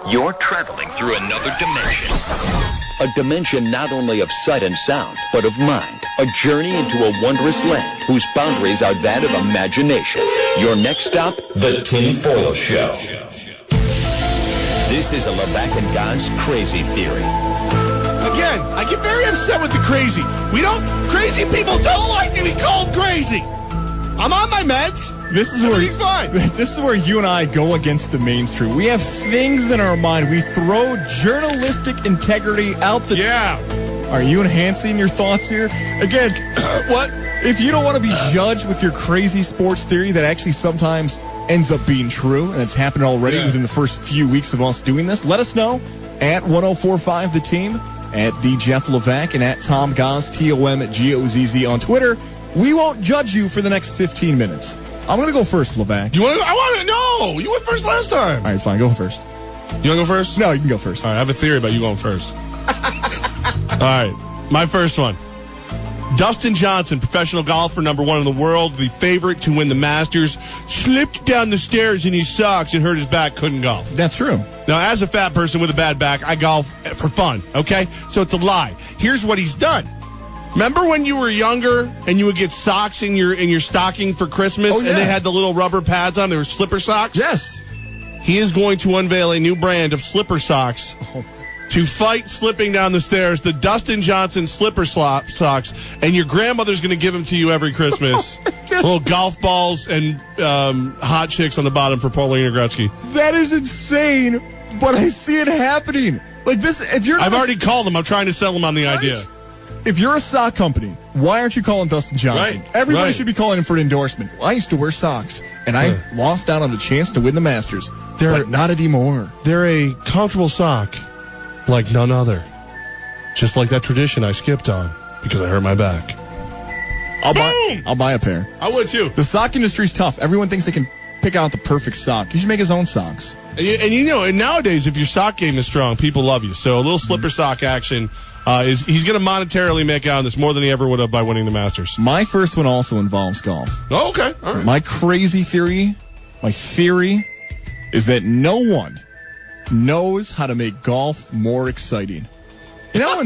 You're traveling through another dimension. A dimension not only of sight and sound, but of mind. A journey into a wondrous land whose boundaries are that of imagination. Your next stop, The Tinfoil Show. This is a Levack Goz crazy theory. Again, I get very upset with the crazy. Crazy people don't like to be called crazy. I'm on my meds. Everything's fine. This is where you and I go against the mainstream. We have things in our mind. We throw journalistic integrity out the... Yeah. Are you enhancing your thoughts here? Again, what? If you don't want to be judged with your crazy sports theory that actually sometimes ends up being true, and it's happened already within the first few weeks of us doing this, let us know at 1045 The Team, at the Jeff Levack, and at Tom Goz, TOMGOZZ on Twitter. We won't judge you for the next 15 minutes. I'm going to go first, Levack. You want to? I want to know. You went first last time. All right, fine. Go first. You want to go first? No, you can go first. All right, I have a theory about you going first. All right, my first one. Dustin Johnson, professional golfer, #1 in the world, the favorite to win the Masters, slipped down the stairs in his socks and hurt his back, couldn't golf. That's true. Now, as a fat person with a bad back, I golf for fun, okay? So it's a lie. Here's what he's done. Remember when you were younger and you would get socks in your stocking for Christmas and they had the little rubber pads on? They were slipper socks? Yes. He is going to unveil a new brand of slipper socks to fight slipping down the stairs, the Dustin Johnson slipper socks, and your grandmother's going to give them to you every Christmas. Little golf balls and hot chicks on the bottom for Paulina Gretzky. That is insane, but I see it happening. Like this, if you're I've already called them. I'm trying to sell them on the idea. If you're a sock company, why aren't you calling Dustin Johnson? Right, Everybody should be calling him for an endorsement. Well, I used to wear socks, and I lost out on the chance to win the Masters, but not anymore. They're a comfortable sock like none other. Just like that tradition I skipped on because I hurt my back. I'll buy a pair. I would too. The sock industry's tough. Everyone thinks they can pick out the perfect sock. You should make his own socks. And nowadays, if your sock game is strong, people love you. So a little slipper sock action. He's going to monetarily make out on this more than he ever would have by winning the Masters. My first one also involves golf. Oh, okay. All right. My theory is that no one knows how to make golf more exciting. You know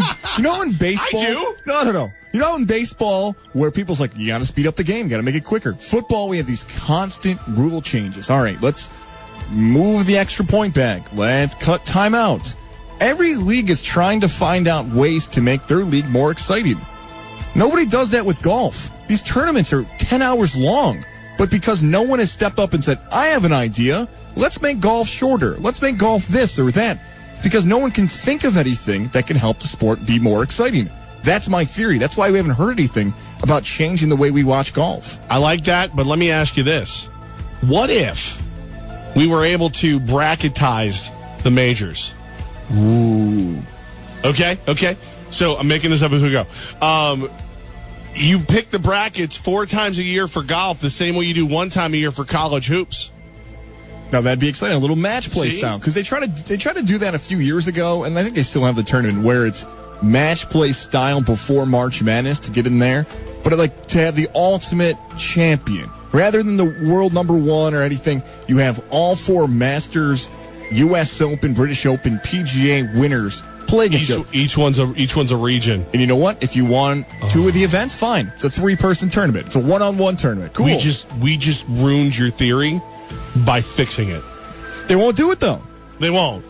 in baseball? I do. No. You know in baseball where people's like, you got to speed up the game, got to make it quicker. Football, we have these constant rule changes. All right, let's move the extra point back. Let's cut timeouts. Every league is trying to find out ways to make their league more exciting. Nobody does that with golf. These tournaments are 10 hours long. But because no one has stepped up and said, I have an idea, let's make golf shorter. Let's make golf this or that. Because no one can think of anything that can help the sport be more exciting. That's my theory. That's why we haven't heard anything about changing the way we watch golf. I like that, but let me ask you this. What if we were able to bracketize the majors? Ooh. Okay. So I'm making this up as we go. You pick the brackets 4 times a year for golf, the same way you do 1 time a year for college hoops. Now that'd be exciting, a little match play style, because they tried to do that a few years ago, and I think they still have the tournament where it's match play style before March Madness to get in there, but I'd like to have the ultimate champion rather than the world #1 or anything. You have all 4 Masters, U.S. Open, British Open, PGA winners play against each one's a region. And you know what? If you won 2 of the events, fine. It's a 3-person tournament. It's a 1-on-1 tournament. Cool. We just ruined your theory by fixing it. They won't do it though. They won't,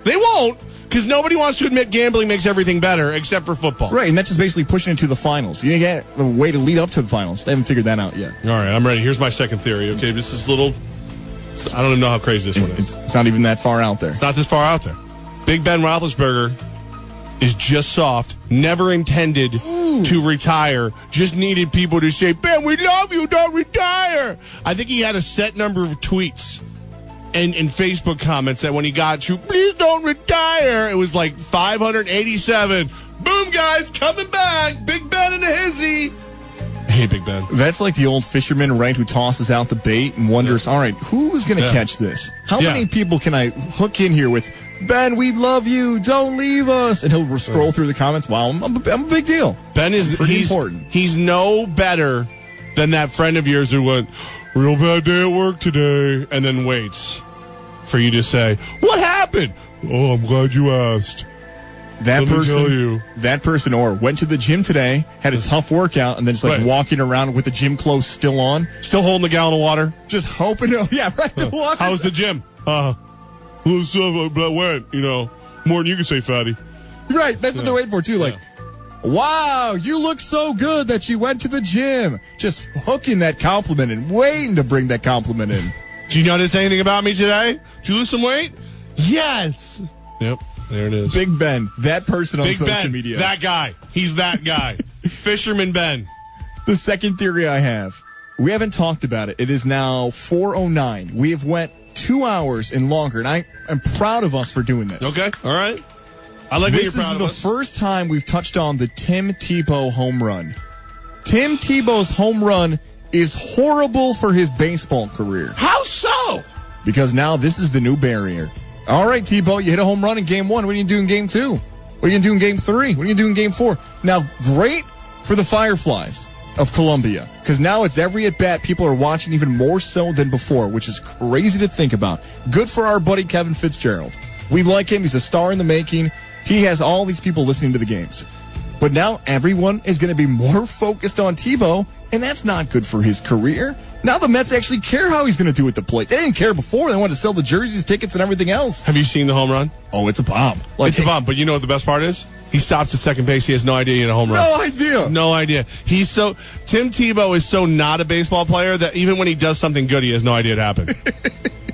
because nobody wants to admit gambling makes everything better except for football. Right, and that's just basically pushing it to the finals. You get a way to lead up to the finals. They haven't figured that out yet. All right, I'm ready. Here's my second theory. Okay, this is I don't even know how crazy this one is. It's not even that far out there. It's not this far out there. Big Ben Roethlisberger is just soft, never intended to retire, just needed people to say, Ben, we love you, don't retire. I think he had a set number of tweets and Facebook comments that when he got to, please don't retire, it was like 587. Boom, guys, coming back. Big Ben and a hizzy. Hey, Big Ben. That's like the old fisherman, right, who tosses out the bait and wonders, all right, who's going to catch this? How many people can I hook in here with, Ben, we love you, don't leave us? And he'll scroll through the comments. Wow, I'm a big deal. Ben is important. He's no better than that friend of yours who went, real bad day at work today, and then waits for you to say, what happened? Oh, I'm glad you asked. That Let me tell you. That person went to the gym today, had a tough workout, and then just walking around with the gym clothes still on. Still holding the gallon of water? Just hoping the water. How's the gym? But went, more than you can say, fatty. Right, that's what they're waiting for, too. Like, wow, you look so good that you went to the gym. Just hooking that compliment and waiting to bring that compliment in. Do you notice anything about me today? Did you lose some weight? Yes. Yep. There it is. Big Ben, that person on social Ben, media. That guy. He's that guy. Fisherman Ben. The second theory I have, we haven't talked about it. It is now 4:09. We have went 2 hours and longer, and I am proud of us for doing this. Okay. All right. I like that you're proud of us. This is the first time we've touched on the Tim Tebow home run. Tim Tebow's home run is horrible for his baseball career. How so? Because now this is the new barrier. All right, Tebow, you hit a home run in game 1. What are you going to do in game 2? What are you going to do in game 3? What are you going to do in game 4? Now, great for the Fireflies of Columbia, because now it's every at-bat. People are watching even more so than before, which is crazy to think about. Good for our buddy Kevin Fitzgerald. We like him. He's a star in the making. He has all these people listening to the games. But now everyone is going to be more focused on Tebow, and that's not good for his career. Now the Mets actually care how he's going to do at the plate. They didn't care before. They wanted to sell the jerseys, tickets, and everything else. Have you seen the home run? Oh, it's a bomb. It's a bomb, but you know what the best part is? He stops at second base. He has no idea he hit a home run. No idea. No idea. Tim Tebow is so not a baseball player that even when he does something good, he has no idea it happened.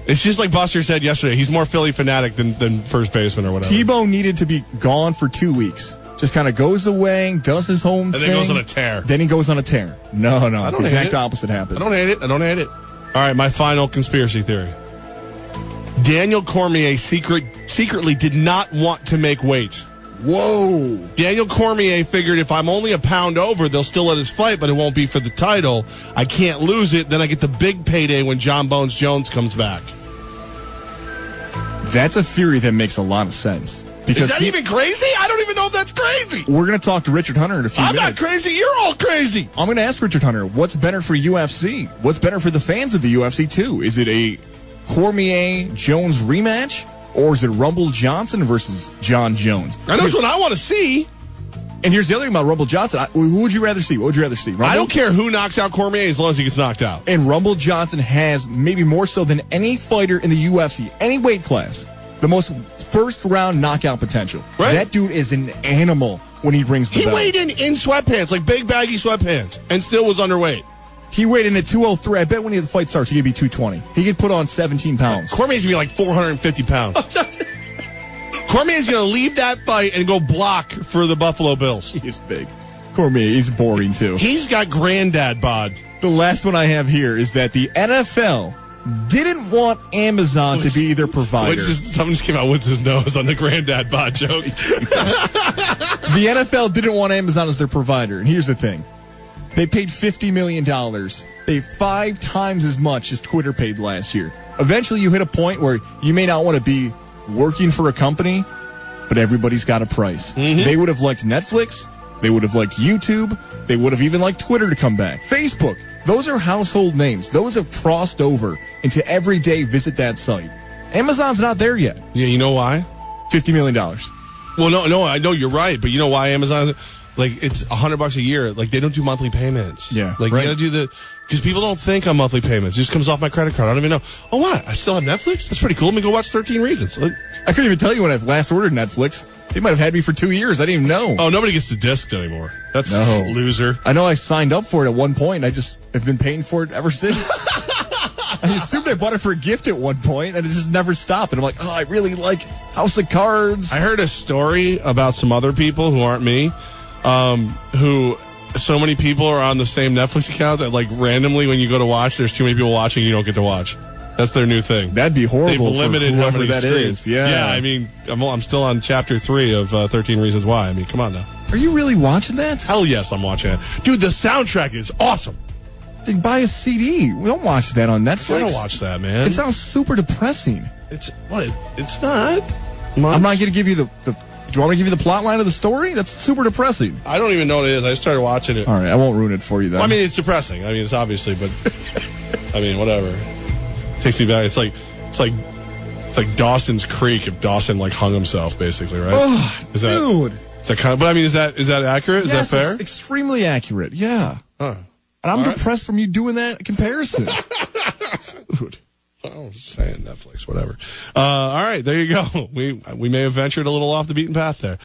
It's just like Buster said yesterday. He's more Philly fanatic than first baseman or whatever. Tebow needed to be gone for 2 weeks. Just kind of goes away, does his home thing. And then goes on a tear. Then he goes on a tear. No. The exact opposite happened. I don't hate it. All right, my final conspiracy theory. Daniel Cormier secretly did not want to make weight. Whoa. Daniel Cormier figured if I'm only a pound over, they'll still let us fight, but it won't be for the title. I can't lose it. Then I get the big payday when John Bones Jones comes back. That's a theory that makes a lot of sense. Is that even crazy? I don't even know if that's crazy. We're going to talk to Richard Hunter in a few minutes. I'm not crazy. You're all crazy. I'm going to ask Richard Hunter, what's better for UFC? What's better for the fans of the UFC, too? Is it a Cormier-Jones rematch? Or is it Rumble Johnson versus John Jones? That's what I want to see. And here's the other thing about Rumble Johnson. Who would you rather see? What would you rather see? Rumble? I don't care who knocks out Cormier as long as he gets knocked out. And Rumble Johnson has, maybe more so than any fighter in the UFC, any weight class, the most first-round knockout potential. Right. That dude is an animal when he rings the bell. He weighed in sweatpants, like big baggy sweatpants, and still was underweight. He weighed in at 203. I bet when the fight starts, he could be 220. He could put on 17 pounds. Cormier's going to be like 450 pounds. Cormier's going to leave that fight and go block for the Buffalo Bills. He is big. Cormier, he's boring, too. He's got granddad bod. The last one I have here is that the NFL didn't want Amazon to be their provider. Someone just came out with his nose on the granddad bod joke. The NFL didn't want Amazon as their provider. And here's the thing. They paid $50 million. They 5 times as much as Twitter paid last year. Eventually, you hit a point where you may not want to be working for a company, but everybody's got a price. Mm-hmm. They would have liked Netflix. They would have liked YouTube. They would have even liked Twitter to come back. Facebook. Those are household names. Those have crossed over into everyday visit that site. Amazon's not there yet. Yeah, you know why? $50 million. Well, no, I know you're right, but you know why Amazon? Like, it's $100 a year. Like, they don't do monthly payments. Yeah, like right. You got to do because people don't think on monthly payments. It just comes off my credit card. I don't even know. Oh, what? I still have Netflix? That's pretty cool. Let me go watch 13 Reasons. I couldn't even tell you when I last ordered Netflix. They might have had me for 2 years. I didn't even know. Oh, nobody gets the disc anymore. That's loser. I know I signed up for it at one point. I just have been paying for it ever since. I assumed I bought it for a gift at one point, and it just never stopped. And I'm like, oh, I really like House of Cards. I heard a story about some other people who aren't me, who so many people are on the same Netflix account that, like, randomly when you go to watch, there's too many people watching, you don't get to watch. That's their new thing. That'd be horrible. They've limited for how many that screens. is. Yeah. I mean, I'm still on chapter 3 of 13 Reasons Why. I mean, come on now. Are you really watching that? Hell yes, I'm watching it. Dude, the soundtrack is awesome. Then buy a CD. We don't watch that on Netflix. I don't watch that, man. It sounds super depressing. It's not. I'm not going to give you the do you want me to give you the plot line of the story? That's super depressing. I don't even know what it is. I just started watching it. All right, I won't ruin it for you then. Well, I mean, it's depressing. I mean, it's obviously, but I mean, whatever. Takes me back. It's like It's like Dawson's Creek if Dawson like hung himself, basically, right? Oh, is that, dude. Is that kind of? But I mean, is that accurate? Is Yes, that fair? It's extremely accurate. Yeah. Huh. And I'm depressed from you doing that comparison. Dude. Oh, I'm just saying, Netflix, whatever. All right, there you go. We may have ventured a little off the beaten path there.